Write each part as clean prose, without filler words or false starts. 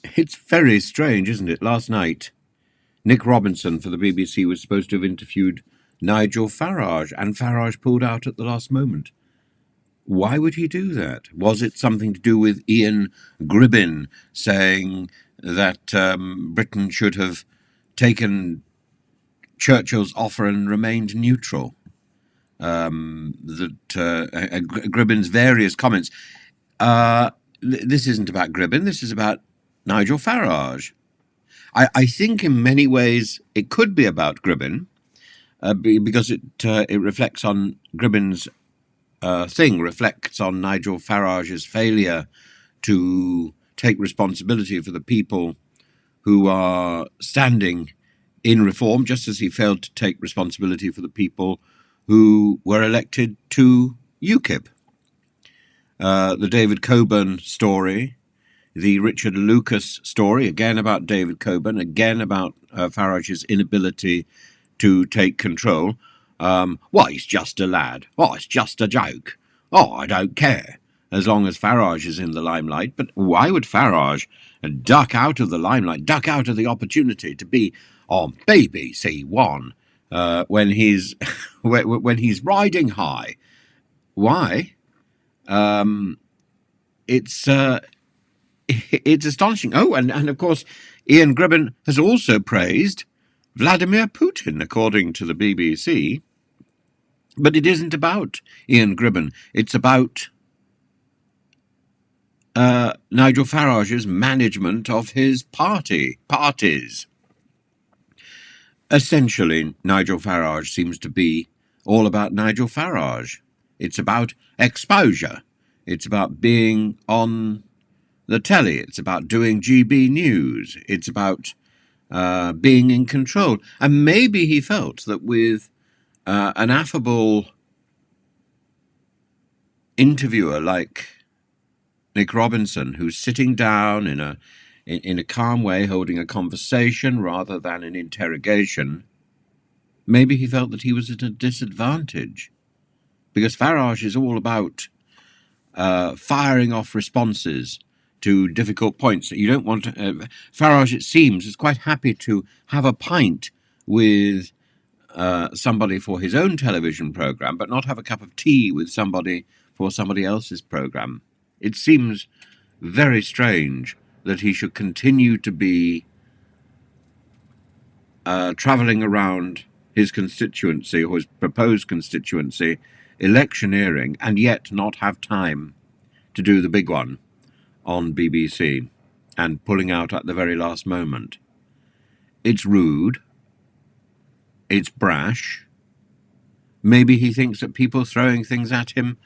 It's very strange, isn't it? Last night, Nick Robinson for the BBC was supposed to have interviewed Nigel Farage, and Farage pulled out at the last moment. Why would he do that? Was it something to do with Ian Gribbin saying that Britain should have taken Churchill's offer and remained neutral? Gribbin's various comments. This isn't about Gribbin, this is about Nigel Farage. I think in many ways it could be about Gribbin, because it reflects on Gribbin's reflects on Nigel Farage's failure to take responsibility for the people who are standing in reform, just as he failed to take responsibility for the people who were elected to UKIP. The David Coburn story, the Richard Lucas story, again about David Coburn, again about Farage's inability to take control. Well, he's just a lad. Oh, it's just a joke. Oh, I don't care, as long as Farage is in the limelight. But why would Farage duck out of the limelight, duck out of the opportunity to be on BBC One when he's when he's riding high? Why? It's astonishing. Oh, and of course, Ian Gribbin has also praised Vladimir Putin, according to the BBC. But it isn't about Ian Gribbin. It's about Nigel Farage's management of his parties. Essentially, Nigel Farage seems to be all about Nigel Farage. It's about exposure. It's about being on the telly. It's about doing GB News. It's about being in control. And maybe he felt that with an affable interviewer like Nick Robinson, who's sitting down in a calm way, holding a conversation rather than an interrogation, maybe he felt that he was at a disadvantage, because Farage is all about firing off responses to difficult points that you don't want to. Farage, it seems, is quite happy to have a pint with somebody for his own television programme, but not have a cup of tea with somebody for somebody else's programme. It seems very strange that he should continue to be travelling around his constituency, or his proposed constituency, electioneering, and yet not have time to do the big one on BBC, and pulling out at the very last moment. It's rude. It's brash. Maybe he thinks that people throwing things at him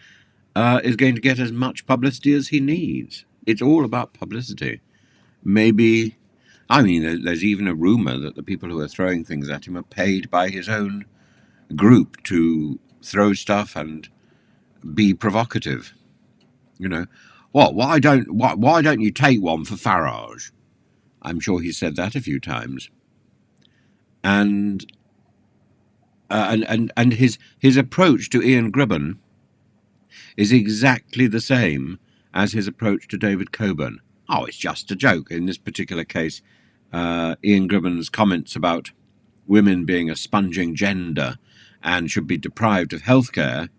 is going to get as much publicity as he needs. It's all about publicity. Maybe, I mean, there's even a rumour that the people who are throwing things at him are paid by his own group to throw stuff and be provocative. You know, why don't you take one for Farage? I'm sure he said that a few times. And his approach to Ian Gribbin is exactly the same as his approach to David Coburn. Oh, it's just a joke. In this particular case, Ian Gribbin's comments about women being a sponging gender and should be deprived of healthcare,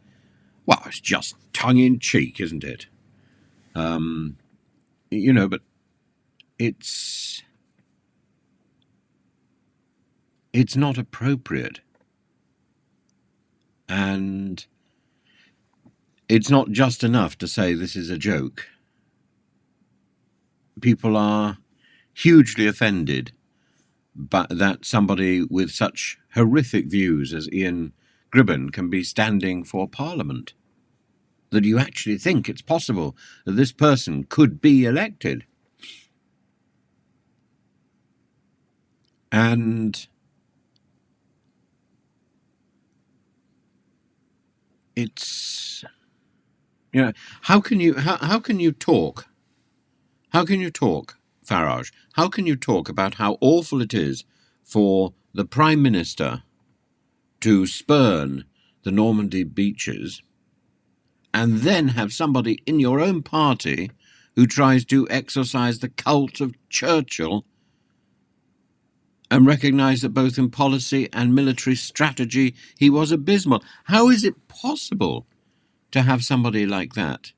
well, it's just tongue-in-cheek, isn't it? You know, but it's not appropriate. And it's not just enough to say this is a joke. People are hugely offended but that somebody with such horrific views as Ian Gribbin can be standing for Parliament. That you actually think it's possible that this person could be elected. And it's, you know, how can you talk? How can you talk, Farage? How can you talk about how awful it is for the Prime Minister to spurn the Normandy beaches, and then have somebody in your own party who tries to exorcise the cult of Churchill and recognise that both in policy and military strategy he was abysmal. How is it possible to have somebody like that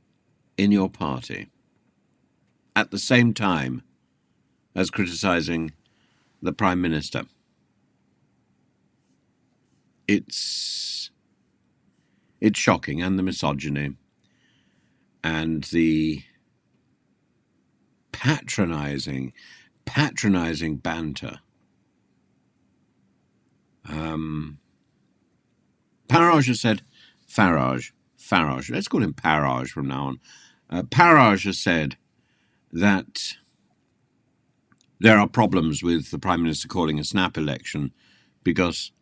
in your party at the same time as criticising the Prime Minister? It's shocking, and the misogyny and the patronising banter. Farage has said, Farage, let's call him Farage from now on. Farage has said that there are problems with the Prime Minister calling a snap election because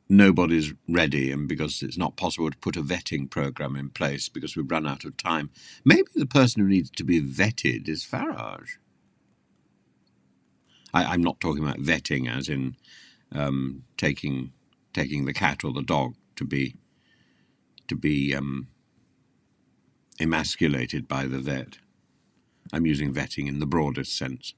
nobody's ready and because it's not possible to put a vetting programme in place because we've run out of time. Maybe the person who needs to be vetted is Farage. I'm not talking about vetting as in taking the cat or the dog to be emasculated by the vet. I'm using vetting in the broadest sense.